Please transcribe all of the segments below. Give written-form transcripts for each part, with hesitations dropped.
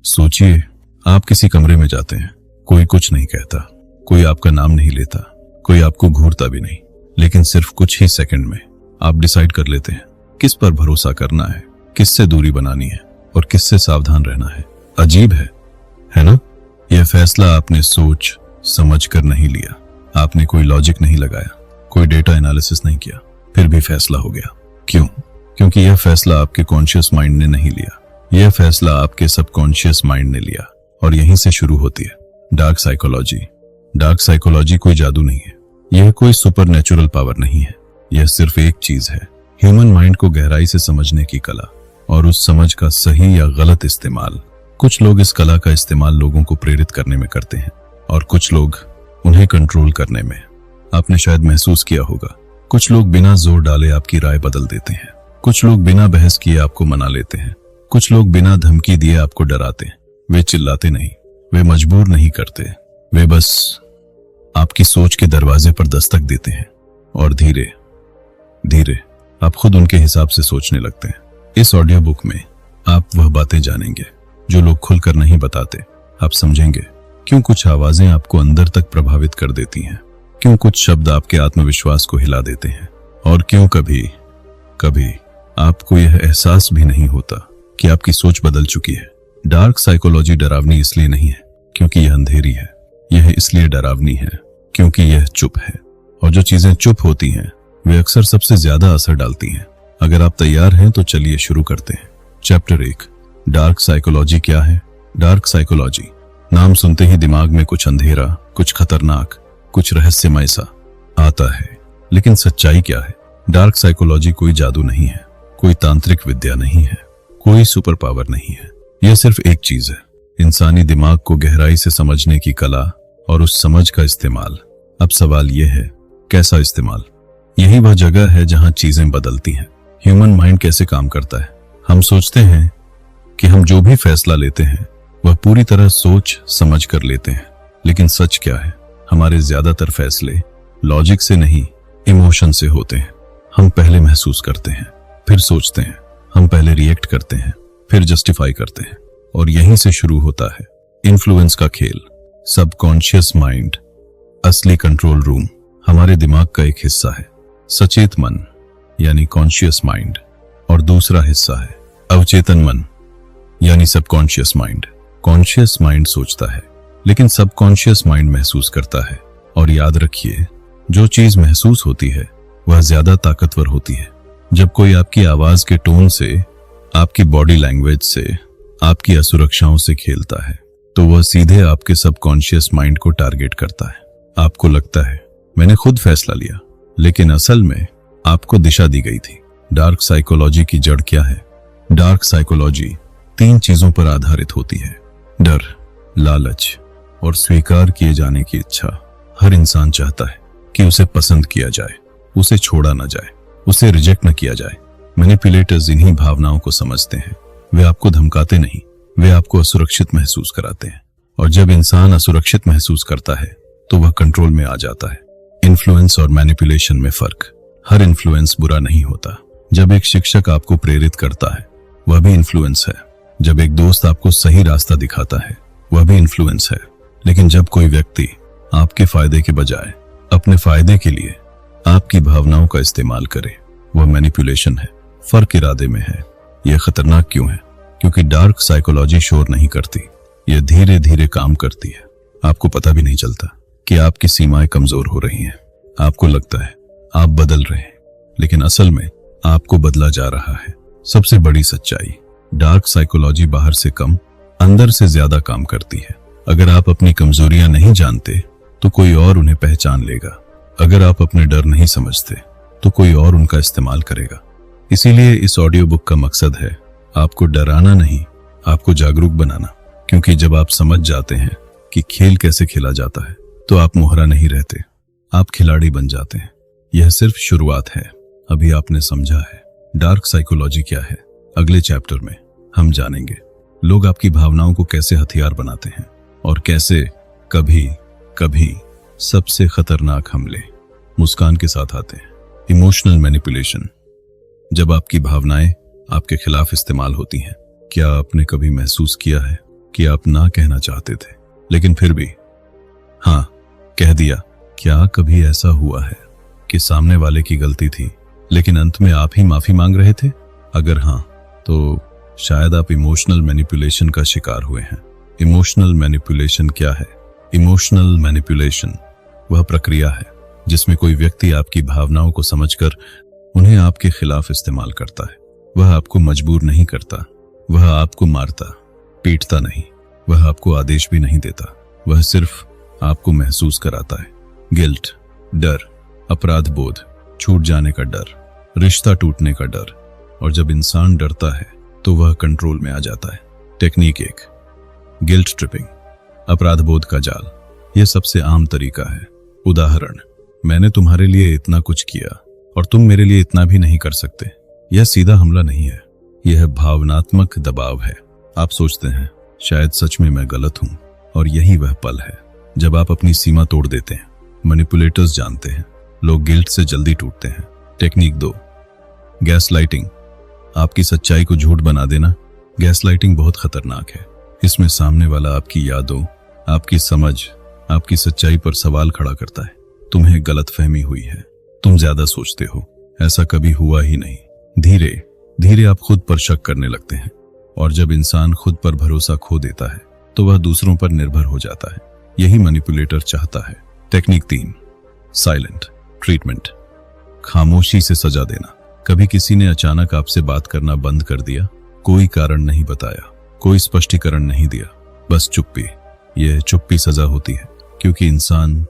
सोचिए, आप किसी कमरे में जाते हैं, कोई कुछ नहीं कहता, कोई आपका नाम नहीं लेता, कोई आपको घूरता भी नहीं, लेकिन सिर्फ कुछ ही सेकंड में आप डिसाइड कर लेते हैं किस पर भरोसा करना है, किससे दूरी बनानी है और किससे सावधान रहना है। अजीब है ना? यह फैसला आपने सोच समझ कर नहीं लिया, आपने कोई लॉजिक नहीं लगाया, कोई डेटा एनालिसिस नहीं किया, फिर भी फैसला हो गया। क्यों? क्योंकि यह फैसला आपके कॉन्शियस माइंड ने नहीं लिया, यह फैसला आपके सबकॉन्शियस माइंड ने लिया। और यहीं से शुरू होती है डार्क साइकोलॉजी। डार्क साइकोलॉजी कोई जादू नहीं है, यह कोई सुपरनेचुरल पावर नहीं है, यह सिर्फ एक चीज है, ह्यूमन माइंड को गहराई से समझने की कला और उस समझ का सही या गलत इस्तेमाल। कुछ लोग इस कला का इस्तेमाल लोगों को प्रेरित करने में करते हैं और कुछ लोग उन्हें कंट्रोल करने में। आपने शायद महसूस किया होगा, कुछ लोग बिना जोर डाले आपकी राय बदल देते हैं, कुछ लोग बिना बहस किए आपको मना लेते हैं, कुछ लोग बिना धमकी दिए आपको डराते हैं। वे चिल्लाते नहीं, वे मजबूर नहीं करते, वे बस आपकी सोच के दरवाजे पर दस्तक देते हैं और धीरे धीरे आप खुद उनके हिसाब से सोचने लगते हैं। इस ऑडियो बुक में आप वह बातें जानेंगे जो लोग खुलकर नहीं बताते। आप समझेंगे क्यों कुछ आवाजें आपको अंदर तक प्रभावित कर देती हैं, क्यों कुछ शब्द आपके आत्मविश्वास को हिला देते हैं और क्यों कभी कभी आपको यह एहसास भी नहीं होता कि आपकी सोच बदल चुकी है। डार्क साइकोलॉजी डरावनी इसलिए नहीं है क्योंकि यह अंधेरी है, यह इसलिए डरावनी है क्योंकि यह चुप है। और जो चीजें चुप होती हैं वे अक्सर सबसे ज्यादा असर डालती हैं। अगर आप तैयार हैं तो चलिए शुरू करते हैं। चैप्टर 1, डार्क साइकोलॉजी क्या है? डार्क साइकोलॉजी नाम सुनते ही दिमाग में कुछ अंधेरा, कुछ खतरनाक, कुछ रहस्यमय सा आता है, लेकिन सच्चाई क्या है? डार्क साइकोलॉजी कोई जादू नहीं है, कोई तांत्रिक विद्या नहीं है, कोई सुपर पावर नहीं है। यह सिर्फ एक चीज है, इंसानी दिमाग को गहराई से समझने की कला और उस समझ का इस्तेमाल। अब सवाल यह है, कैसा इस्तेमाल? यही वह जगह है जहां चीजें बदलती हैं। ह्यूमन माइंड कैसे काम करता है? हम सोचते हैं कि हम जो भी फैसला लेते हैं वह पूरी तरह सोच समझ कर लेते हैं, लेकिन सच क्या है? हमारे ज्यादातर फैसले लॉजिक से नहीं, इमोशन से होते हैं। हम पहले महसूस करते हैं, फिर सोचते हैं, हम पहले रिएक्ट करते हैं, फिर जस्टिफाई करते हैं। और यहीं से शुरू होता है इन्फ्लुएंस का खेल। सबकॉन्शियस माइंड असली कंट्रोल रूम हमारे दिमाग का एक हिस्सा है, सचेत मन यानी कॉन्शियस माइंड, और दूसरा हिस्सा है अवचेतन मन यानी सबकॉन्शियस माइंड। कॉन्शियस माइंड सोचता है, लेकिन सबकॉन्शियस माइंड महसूस करता है। और याद रखिए, जो चीज महसूस होती है वह ज्यादा ताकतवर होती है। जब कोई आपकी आवाज के टोन से, आपकी बॉडी लैंग्वेज से, आपकी असुरक्षाओं से खेलता है, तो वह सीधे आपके सबकॉन्शियस माइंड को टारगेट करता है। आपको लगता है मैंने खुद फैसला लिया, लेकिन असल में आपको दिशा दी गई थी। डार्क साइकोलॉजी की जड़ क्या है? डार्क साइकोलॉजी 3 चीजों पर आधारित होती है: डर, लालच और स्वीकार किए जाने की इच्छा। हर इंसान चाहता है कि उसे पसंद किया जाए, उसे छोड़ा न जाए, उसे रिजेक्ट न किया जाए। मैनिपुलेटर्स इन्हीं भावनाओं को समझते हैं। वे आपको धमकाते नहीं, वे आपको असुरक्षित महसूस कराते हैं। और जब इंसान असुरक्षित महसूस करता है तो वह कंट्रोल में आ जाता है। इन्फ्लुएंस और मैनिपुलेशन में फर्क। हर इन्फ्लुएंस बुरा नहीं होता। जब एक शिक्षक आपको प्रेरित करता है वह भी इन्फ्लुएंस है। जब एक दोस्त आपको सही रास्ता दिखाता है वह भी इन्फ्लुएंस है। लेकिन जब कोई व्यक्ति आपके फायदे के बजाय अपने फायदे के लिए आपकी भावनाओं का इस्तेमाल करे, वह मैनिपुलेशन है। फर्क इरादे में है। यह खतरनाक क्यों है? क्योंकि डार्क साइकोलॉजी शोर नहीं करती, यह धीरे धीरे काम करती है। आपको पता भी नहीं चलता कि आपकी सीमाएं कमजोर हो रही हैं। आपको लगता है आप बदल रहे हैं, लेकिन असल में आपको बदला जा रहा है। सबसे बड़ी सच्चाई, डार्क साइकोलॉजी बाहर से कम, अंदर से ज्यादा काम करती है। अगर आप अपनी कमजोरियां नहीं जानते तो कोई और उन्हें पहचान लेगा। अगर आप अपने डर नहीं समझते तो कोई और उनका इस्तेमाल करेगा। इसीलिए इस ऑडियो बुक का मकसद है आपको डराना नहीं, आपको जागरूक बनाना। क्योंकि जब आप समझ जाते हैं कि खेल कैसे खेला जाता है तो आप मोहरा नहीं रहते, आप खिलाड़ी बन जाते हैं। यह सिर्फ शुरुआत है। अभी आपने समझा है डार्क साइकोलॉजी क्या है। अगले चैप्टर में हम जानेंगे लोग आपकी भावनाओं को कैसे हथियार बनाते हैं और कैसे कभी कभी सबसे खतरनाक हमले मुस्कान के साथ आते हैं। इमोशनल मैनिपुलेशन, जब आपकी भावनाएं आपके खिलाफ इस्तेमाल होती हैं। क्या आपने कभी महसूस किया है कि आप ना कहना चाहते थे, लेकिन फिर भी हाँ कह दिया। क्या कभी ऐसा हुआ है कि सामने वाले की गलती थी लेकिन अंत में आप ही माफी मांग रहे थे? अगर हाँ, तो शायद आप इमोशनल मैनिपुलेशन का शिकार हुए हैं। इमोशनल मैनिपुलेशन क्या है? इमोशनल मैनिपुलेशन वह प्रक्रिया है जिसमें कोई व्यक्ति आपकी भावनाओं को समझकर उन्हें आपके खिलाफ इस्तेमाल करता है। वह आपको मजबूर नहीं करता, वह आपको मारता पीटता नहीं, वह आपको आदेश भी नहीं देता, वह सिर्फ आपको महसूस कराता है। गिल्ट, डर, अपराध बोध, छूट जाने का डर, रिश्ता टूटने का डर। और जब इंसान डरता है तो वह कंट्रोल में आ जाता है। टेक्निक 1, गिल्ट ट्रिपिंग, अपराध बोध का जाल। यह सबसे आम तरीका है। उदाहरण, मैंने तुम्हारे लिए इतना कुछ किया और तुम मेरे लिए इतना भी नहीं कर सकते। यह सीधा हमला नहीं है, यह भावनात्मक दबाव है। आप सोचते हैं शायद सच में मैं गलत हूं, और यही वह पल है जब आप अपनी सीमा तोड़ देते हैं। मैनिपुलेटर्स जानते हैं लोग गिल्ट से जल्दी टूटते हैं। टेक्निक 2, गैसलाइटिंग, आपकी सच्चाई को झूठ बना देना। गैसलाइटिंग बहुत खतरनाक है। इसमें सामने वाला आपकी यादों, आपकी समझ, आपकी सच्चाई पर सवाल खड़ा करता है। तुम्हें गलतफहमी हुई है, तुम ज्यादा सोचते हो, ऐसा कभी हुआ ही नहीं। धीरे धीरे आप खुद पर शक करने लगते हैं, और जब इंसान खुद पर भरोसा खो देता है तो वह दूसरों पर निर्भर हो जाता है। यही मैनिपुलेटर चाहता है। टेक्निक 3, साइलेंट ट्रीटमेंट, खामोशी से सजा देना। कभी किसी ने अचानक आपसे बात करना बंद कर दिया, कोई कारण नहीं बताया, कोई स्पष्टीकरण नहीं दिया, बस चुप्पी। यह चुप्पी सजा होती है, क्योंकि इंसान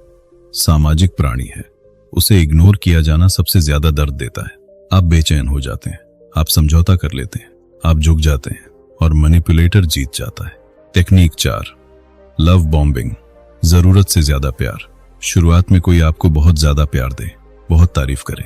सामाजिक प्राणी है। उसे इग्नोर किया जाना सबसे ज्यादा दर्द देता है। आप बेचैन हो जाते हैं, आप समझौता कर लेते हैं, आप झुक जाते हैं, और मैनिपुलेटर जीत जाता है। टेक्निक 4, लव बॉम्बिंग, जरूरत से ज्यादा प्यार। शुरुआत में कोई आपको बहुत ज्यादा प्यार दे, बहुत तारीफ करे,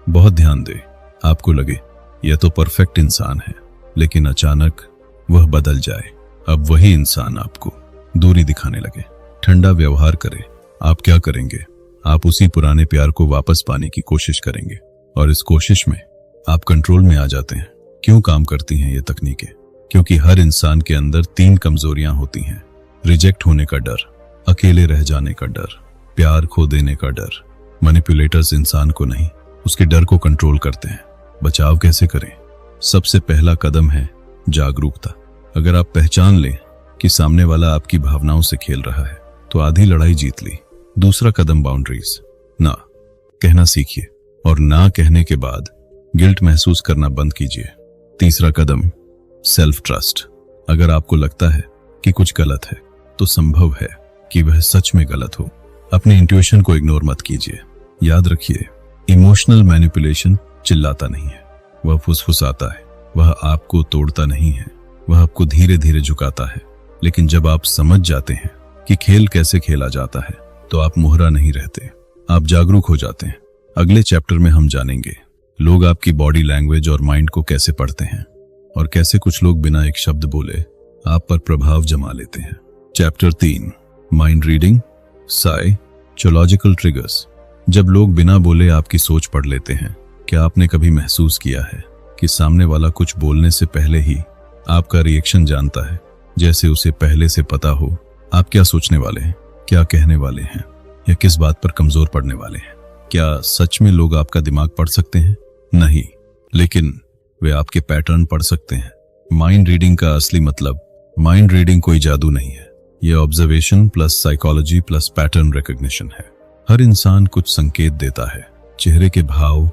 बहुत ध्यान दे, आपको लगे यह तो परफेक्ट इंसान है, लेकिन अचानक वह बदल जाए। अब वही इंसान आपको दूरी दिखाने लगे, ठंडा व्यवहार करे। आप क्या करेंगे? आप उसी पुराने प्यार को वापस पाने की कोशिश करेंगे, और इस कोशिश में आप कंट्रोल में आ जाते हैं। क्यों काम करती हैं ये तकनीकें? क्योंकि हर इंसान के अंदर 3 कमजोरियां होती हैं। रिजेक्ट होने का डर, अकेले रह जाने का डर, प्यार खो देने का डर। मैनिपुलेटर्स इंसान को नहीं, उसके डर को कंट्रोल करते हैं। बचाव कैसे करें? सबसे पहला कदम है जागरूकता। अगर आप पहचान लें कि सामने वाला आपकी भावनाओं से खेल रहा है तो आधी लड़ाई जीत ली। दूसरा कदम बाउंड्रीज, ना कहना सीखिए, और ना कहने के बाद गिल्ट महसूस करना बंद कीजिए। तीसरा कदम सेल्फ ट्रस्ट। अगर आपको लगता है कि कुछ गलत है तो संभव है कि वह सच में गलत हो। अपनी इंट्यूशन को इग्नोर मत कीजिए। याद रखिए, इमोशनल मैनिपुलेशन चिल्लाता नहीं है, वह फुसफुसाता है। वह आपको तोड़ता नहीं है, वह आपको धीरे धीरे झुकाता है। लेकिन जब आप समझ जाते हैं कि खेल कैसे खेला जाता है तो आप मोहरा नहीं रहते, आप जागरूक हो जाते हैं। अगले चैप्टर में हम जानेंगे लोग आपकी बॉडी लैंग्वेज और माइंड को कैसे पढ़ते हैं, और कैसे कुछ लोग बिना एक शब्द बोले आप पर प्रभाव जमा लेते हैं। Chapter 3, mind reading, psychological triggers. जब लोग बिना बोले आपकी सोच पढ़ लेते हैं, क्या आपने कभी महसूस किया है कि सामने वाला कुछ बोलने से पहले ही आपका रिएक्शन जानता है, जैसे उसे पहले से पता हो आप क्या सोचने वाले हैं, क्या कहने वाले हैं, या किस बात पर कमजोर पड़ने वाले हैं? क्या सच में लोग आपका दिमाग पढ़ सकते हैं? नहीं, लेकिन वे आपके पैटर्न पढ़ सकते हैं। माइंड रीडिंग का असली मतलब, माइंड रीडिंग कोई जादू नहीं है, यह observation plus psychology plus pattern recognition है। हर इंसान कुछ संकेत देता है, चेहरे के भाव,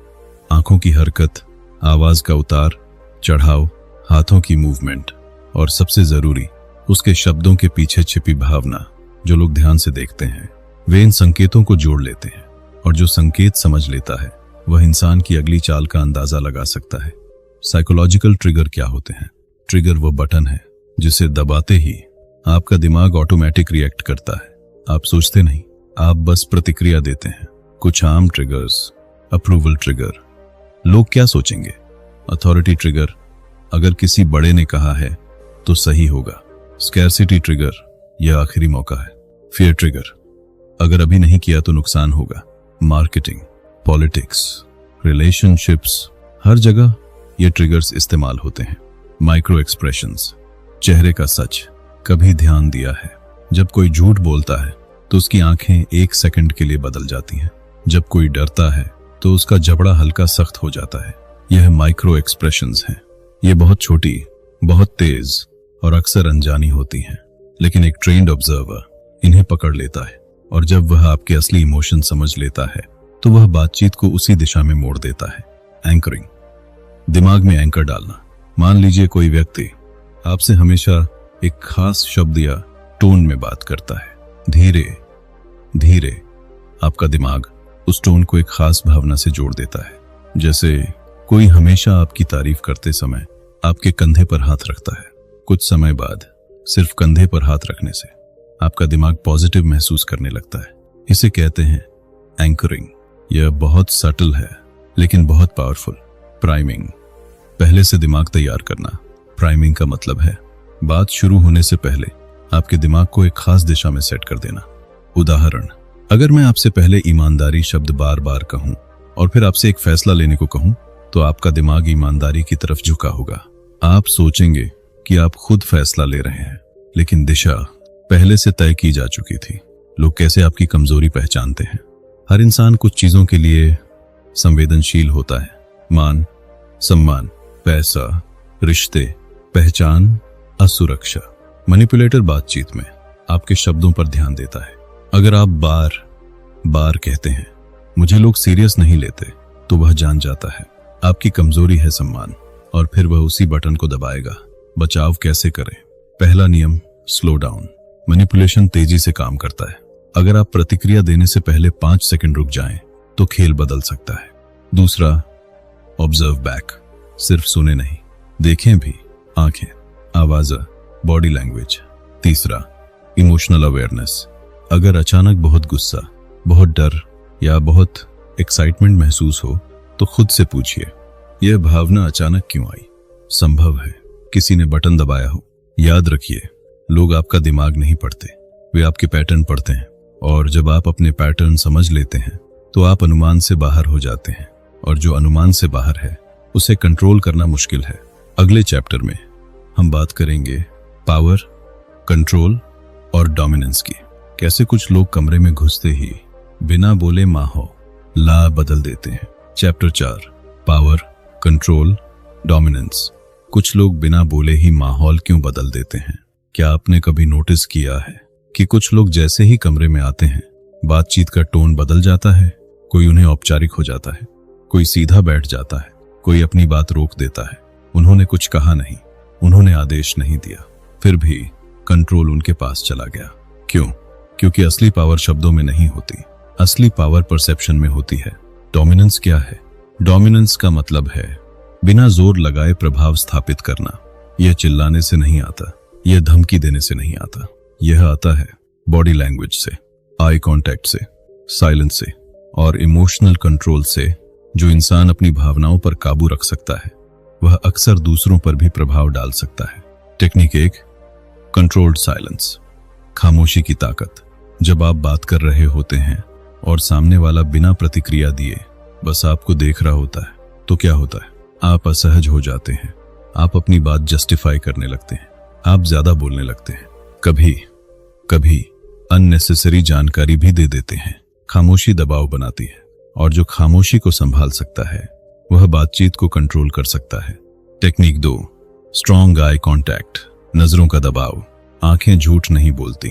आंखों की हरकत, आवाज का उतार चढ़ाव, हाथों की मूवमेंट, और सबसे जरूरी उसके शब्दों के पीछे छिपी भावना। जो लोग ध्यान से देखते हैं वे इन संकेतों को जोड़ लेते हैं, और जो संकेत समझ लेता है वह इंसान की अगली चाल का अंदाजा लगा सकता है। साइकोलॉजिकल ट्रिगर क्या होते हैं? ट्रिगर वो बटन है जिसे दबाते ही आपका दिमाग ऑटोमेटिक रिएक्ट करता है। आप सोचते नहीं, आप बस प्रतिक्रिया देते हैं। कुछ आम ट्रिगर्स, अप्रूवल ट्रिगर, लोग क्या सोचेंगे। अथॉरिटी ट्रिगर, अगर किसी बड़े ने कहा है तो सही होगा। स्कैरसिटी ट्रिगर, यह आखिरी मौका है। फियर ट्रिगर, अगर अभी नहीं किया तो नुकसान होगा। मार्केटिंग, पॉलिटिक्स, रिलेशनशिप्स, हर जगह ये ट्रिगर्स इस्तेमाल होते हैं। माइक्रो एक्सप्रेशंस, चेहरे का सच, कभी ध्यान दिया है? जब कोई झूठ बोलता है तो उसकी आंखें 1 सेकंड के लिए बदल जाती हैं। जब कोई डरता है तो उसका जबड़ा हल्का सख्त हो जाता है। यह माइक्रो एक्सप्रेशंस हैं। ये बहुत छोटी, बहुत तेज और अक्सर अनजानी होती हैं, लेकिन एक ट्रेन्ड ऑब्जर्वर इन्हें पकड़ लेता है और जब वह आपके असली इमोशन समझ लेता है तो वह बातचीत को उसी दिशा में मोड़ देता है। एंकरिंग, दिमाग में एंकर डालना। मान लीजिए कोई व्यक्ति आपसे हमेशा एक खास शब्द या टोन में बात करता है। धीरे धीरे आपका दिमाग उस टोन को एक खास भावना से जोड़ देता है। जैसे कोई हमेशा आपकी तारीफ करते समय आपके कंधे पर हाथ रखता है। कुछ समय बाद सिर्फ कंधे पर हाथ रखने से आपका दिमाग पॉजिटिव महसूस करने लगता है। इसे कहते हैं एंकरिंग। यह बहुत सटल है लेकिन बहुत पावरफुल। प्राइमिंग, पहले से दिमाग तैयार करना। प्राइमिंग का मतलब है बात शुरू होने से पहले आपके दिमाग को एक खास दिशा में सेट कर देना। उदाहरण, अगर मैं आपसे पहले ईमानदारी शब्द बार बार कहूं और फिर आपसे एक फैसला लेने को कहूं तो आपका दिमाग ईमानदारी की तरफ झुका होगा। आप सोचेंगे कि आप खुद फैसला ले रहे हैं, लेकिन दिशा पहले से तय की जा चुकी थी। लोग कैसे आपकी कमजोरी पहचानते हैं? हर इंसान कुछ चीजों के लिए संवेदनशील होता है। मान, सम्मान, पैसा, रिश्ते, पहचान, असुरक्षा। मैनिपुलेटर बातचीत में आपके शब्दों पर ध्यान देता है। अगर आप बार बार कहते हैं मुझे लोग सीरियस नहीं लेते, तो वह जान जाता है आपकी कमजोरी है सम्मान, और फिर वह उसी बटन को दबाएगा। बचाव कैसे करें? पहला नियम, स्लो डाउन। मैनिपुलेशन तेजी से काम करता है। अगर आप प्रतिक्रिया देने से पहले 5 सेकंड रुक जाएं, तो खेल बदल सकता है। दूसरा, ऑब्जर्व बैक। सिर्फ सुने नहीं, देखें भी। आंखें, आवाज, बॉडी लैंग्वेज। तीसरा, इमोशनल अवेयरनेस। अगर अचानक बहुत गुस्सा, बहुत डर या बहुत एक्साइटमेंट महसूस हो तो खुद से पूछिए, यह भावना अचानक क्यों आई? संभव है किसी ने बटन दबाया हो। याद रखिए, लोग आपका दिमाग नहीं पढ़ते, वे आपके पैटर्न पढ़ते हैं, और जब आप अपने पैटर्न समझ लेते हैं तो आप अनुमान से बाहर हो जाते हैं, और जो अनुमान से बाहर है उसे कंट्रोल करना मुश्किल है। अगले चैप्टर में हम बात करेंगे पावर, कंट्रोल और डोमिनेंस की। कैसे कुछ लोग कमरे में घुसते ही बिना बोले माहौल ला बदल देते हैं। Chapter 4, power, control, dominance. कुछ लोग बिना बोले ही माहौल क्यों बदल देते हैं? क्या आपने कभी नोटिस किया है कि कुछ लोग जैसे ही कमरे में आते हैं बातचीत का टोन बदल जाता है? कोई उन्हें औपचारिक हो जाता है, कोई सीधा बैठ जाता है, कोई अपनी बात रोक देता है। उन्होंने कुछ कहा नहीं, उन्होंने आदेश नहीं दिया, फिर भी कंट्रोल उनके पास चला गया। क्यों? क्योंकि असली पावर शब्दों में नहीं होती, असली पावर परसेप्शन में होती है। डोमिनेंस क्या है? डोमिनेंस का मतलब है बिना जोर लगाए प्रभाव स्थापित करना। यह चिल्लाने से नहीं आता, यह धमकी देने से नहीं आता, यह आता है बॉडी लैंग्वेज से, आई कांटेक्ट से, साइलेंस से और इमोशनल कंट्रोल से। जो इंसान अपनी भावनाओं पर काबू रख सकता है वह अक्सर दूसरों पर भी प्रभाव डाल सकता है। Technique 1, controlled silence. खामोशी की ताकत। जब आप बात कर रहे होते हैं और सामने वाला बिना प्रतिक्रिया दिए बस आपको देख रहा होता है, तो क्या होता है? आप असहज हो जाते हैं, आप अपनी बात जस्टिफाई करने लगते हैं, आप ज्यादा बोलने लगते हैं, कभी कभी अननेसेसरी जानकारी भी दे देते हैं। खामोशी दबाव बनाती है, और जो खामोशी को संभाल सकता है वह बातचीत को कंट्रोल कर सकता है। Technique 2, strong eye contact. नजरों का दबाव। आंखें झूठ नहीं बोलती,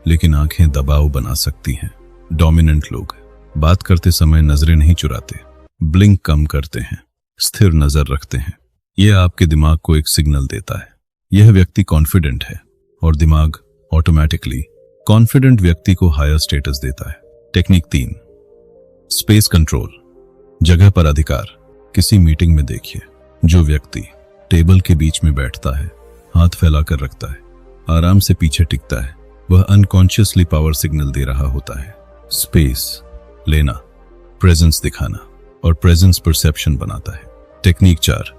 लेकिन आंखें दबाव बना सकती हैं। डोमिनेंट लोग बात करते समय नजरें नहीं चुराते, ब्लिंक कम करते हैं, स्थिर नजर रखते हैं। यह आपके दिमाग को एक सिग्नल देता है यह व्यक्ति कॉन्फिडेंट है, और दिमाग ऑटोमेटिकली कॉन्फिडेंट व्यक्ति को हायर स्टेटस देता है। Technique 3, space control. जगह पर अधिकार। किसी मीटिंग में देखिए, जो व्यक्ति टेबल के बीच में बैठता है, हाथ फैलाकर रखता है, आराम से पीछे टिकता है, वह अनकॉन्शियसली पावर सिग्नल दे रहा होता है। स्पेस लेना, प्रेजेंस दिखाना, और प्रेजेंस परसेप्शन बनाता है। Technique 4,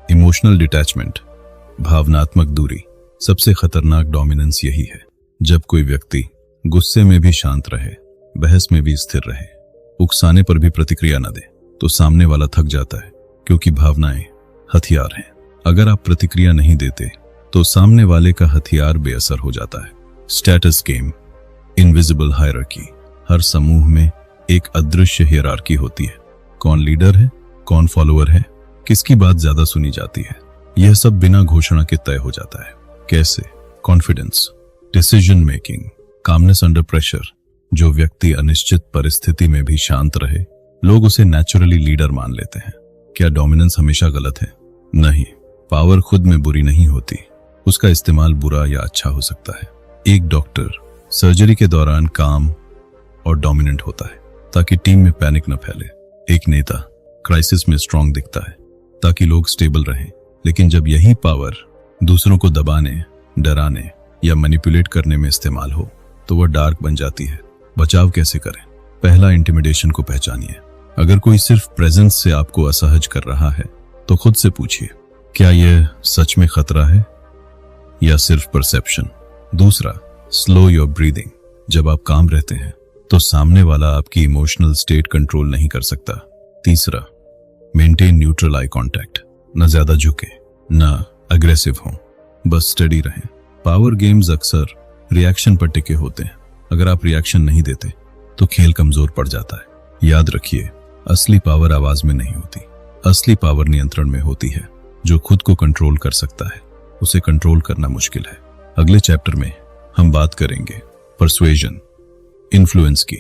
emotional detachment. भावनात्मक दूरी। सबसे खतरनाक डोमिनेंस यही है, जब कोई व्यक्ति गुस्से में भी शांत रहे, बहस में भी स्थिर रहे, उकसाने पर भी प्रतिक्रिया न दे, तो सामने वाला थक जाता है, क्योंकि भावनाएं हथियार हैं। अगर आप प्रतिक्रिया नहीं देते तो सामने वाले का हथियार बेअसर हो जाता है। Status game, invisible hierarchy. हर समूह में एक अदृश्य हायरार्की होती है। कौन लीडर है, कौन फॉलोअर है, किसकी बात ज्यादा सुनी जाती है, यह सब बिना घोषणा के तय हो जाता है। कैसे? Confidence, decision making, calmness under pressure. जो व्यक्ति अनिश्चित परिस्थिति में भी शांत रहे, लोग उसे नेचुरली लीडर मान लेते हैं। क्या डोमिनेंस हमेशा गलत है? नहीं। पावर खुद में बुरी नहीं होती, उसका इस्तेमाल बुरा या अच्छा हो सकता है। एक डॉक्टर सर्जरी के दौरान काम और डोमिनेंट होता है ताकि टीम में पैनिक न फैले। एक नेता क्राइसिस में स्ट्रांग दिखता है ताकि लोग स्टेबल रहें। लेकिन जब यही पावर दूसरों को दबाने, डराने या मैनिपुलेट करने में इस्तेमाल हो तो वह डार्क बन जाती है। बचाव कैसे करें? पहला, इंटिमिडेशन को पहचानिए। अगर कोई सिर्फ प्रेजेंस से आपको असहज कर रहा है तो खुद से पूछिए, क्या यह सच में खतरा है या सिर्फ परसेप्शन? दूसरा, स्लो योर ब्रीदिंग। जब आप काम रहते हैं तो सामने वाला आपकी इमोशनल स्टेट कंट्रोल नहीं कर सकता। तीसरा, मेंटेन न्यूट्रल आई कांटेक्ट। न ज्यादा झुके, न अग्रेसिव हो, बस स्टडी रहें। पावर गेम्स अक्सर रिएक्शन पर टिके होते हैं। अगर आप रिएक्शन नहीं देते तो खेल कमजोर पड़ जाता है। याद रखिए, असली पावर आवाज में नहीं होती, असली पावर नियंत्रण में होती है। जो खुद को कंट्रोल कर सकता है उसे कंट्रोल करना मुश्किल है। अगले चैप्टर में हम बात करेंगे परसुएजन, इन्फ्लुएंस की।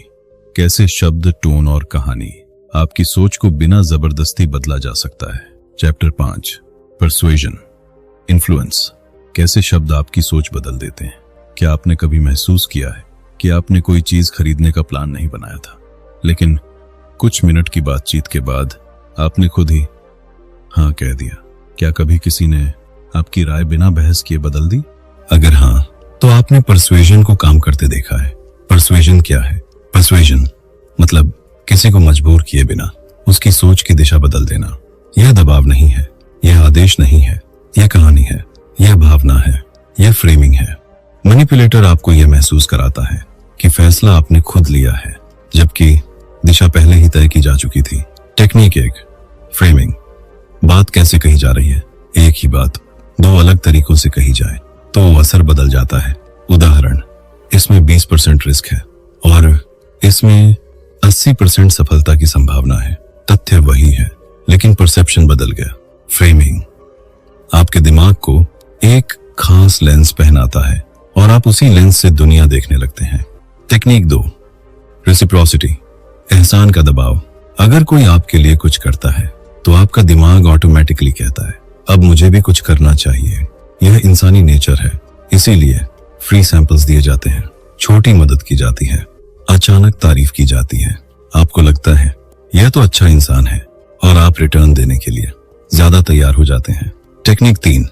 कैसे शब्द, टोन और कहानी आपकी सोच को बिना जबरदस्ती बदला जा सकता है। Chapter 5, persuasion, influence. कैसे शब्द आपकी सोच बदल देते हैं। क्या आपने कभी महसूस किया है कि आपने कोई चीज खरीदने का प्लान नहीं बनाया था, लेकिन कुछ मिनट की बातचीत के बाद आपने खुद ही हाँ कह दिया? क्या कभी किसी ने आपकी राय बिना बहस किए बदल दी? अगर हाँ, तो आपने परसुएजन को काम करते देखा है। परसुएजन क्या है? परसुएजन मतलब किसी को मजबूर किए बिना उसकी सोच की दिशा बदल देना। यह दबाव नहीं है, यह आदेश नहीं है, यह कहानी है, यह भावना है, यह फ्रेमिंग है। मैनिपुलेटर आपको यह महसूस कराता है कि फैसला आपने खुद लिया है, जबकि दिशा पहले ही तय की जा चुकी थी। Technique 1, framing. बात कैसे कही जा रही है? एक ही बात दो अलग तरीकों से कही जाए तो असर बदल जाता है। उदाहरण, इसमें 20% रिस्क है और इसमें 80% सफलता की संभावना है। तथ्य वही है, लेकिन परसेप्शन बदल गया। फ्रेमिंग आपके दिमाग को एक खास लेंस पहनाता है और आप उसी लेंस से दुनिया देखने लगते हैं। टेक्निक 2, रेसिप्रोसिटी, एहसान का दबाव। अगर कोई आपके लिए कुछ करता है तो आपका दिमाग ऑटोमेटिकली कहता है, अब मुझे भी कुछ करना चाहिए। यह इंसानी नेचर है। इसीलिए फ्री सैंपल्स दिए जाते हैं, छोटी मदद की जाती है, अचानक तारीफ की जाती है। आपको लगता है यह तो अच्छा इंसान है और आप रिटर्न देने के लिए ज्यादा तैयार हो जाते हैं। Technique 3,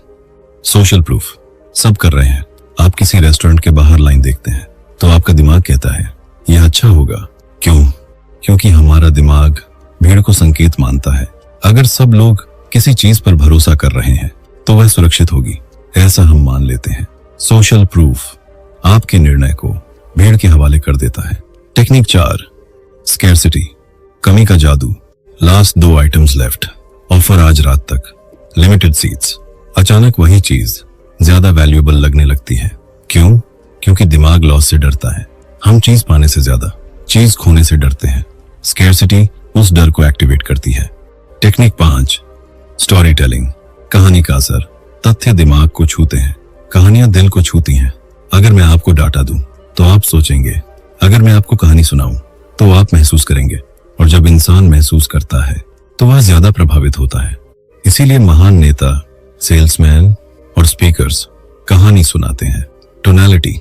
social proof. सब कर रहे हैं, आप किसी रेस्टोरेंट के बाहर लाइन देखते हैं तो आपका दिमाग कहता है यह अच्छा होगा। क्यों? क्योंकि हमारा दिमाग भीड़ को संकेत मानता है। अगर सब लोग किसी चीज पर भरोसा कर रहे हैं तो वह सुरक्षित होगी, ऐसा हम मान लेते हैं। सोशल प्रूफ आपके निर्णय को भीड़ के हवाले कर देता है। टेक्निक 4, स्कैर्सिटी, कमी का जादू। लास्ट 2 आइटम्स लेफ्ट, ऑफर आज रात तक, लिमिटेड सीट्स। अचानक वही चीज ज्यादा वैल्यूएबल लगने लगती है। क्यों? क्योंकि दिमाग लॉस से डरता है। हम चीज पाने से ज्यादा चीज खोने से डरते हैं। स्कैर्सिटी उस डर को एक्टिवेट करती है। टेक्निक 5, स्टोरी टेलिंग, कहानी का असर। तथ्य दिमाग को छूते हैं, कहानियां दिल को छूती हैं। अगर मैं आपको डाटा दूं तो आप सोचेंगे, अगर मैं आपको कहानी सुनाऊं तो आप महसूस करेंगे, और जब इंसान महसूस करता है तो वह ज्यादा प्रभावित होता है। इसीलिए महान नेता, सेल्समैन और स्पीकर्स कहानी सुनाते हैं। टोनैलिटी,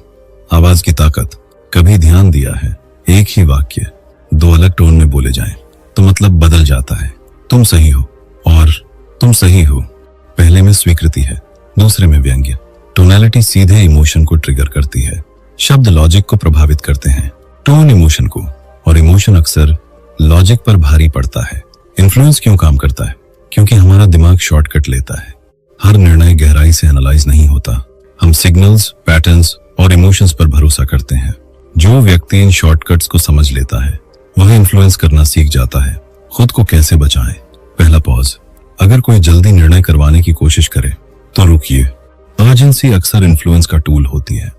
आवाज की ताकत। कभी ध्यान दिया है, एक ही वाक्य 2 अलग टोन में बोले जाएं तो मतलब बदल जाता है। तुम सही हो और तुम सही हो, पहले में स्वीकृति है, दूसरे में व्यंग्य। टोनैलिटी सीधे इमोशन को ट्रिगर करती है। शब्द लॉजिक को प्रभावित करते हैं, टोन इमोशन को, और इमोशन अक्सर लॉजिक पर भारी पड़ता है। इन्फ्लुएंस क्यों काम करता है? क्योंकि हमारा दिमाग शॉर्टकट लेता है। हर निर्णय गहराई से एनालाइज नहीं होता। हम सिग्नल्स, पैटर्न्स और इमोशंस पर भरोसा करते हैं। जो व्यक्ति इन शॉर्टकट्स को समझ लेता है वह इन्फ्लुएंस करना सीख जाता है। खुद को कैसे बचाएं? पहला पॉज। अगर कोई जल्दी निर्णय करवाने की कोशिश करे तो रुकिए, अर्जेंसी अक्सर इन्फ्लुएंस का टूल होती है।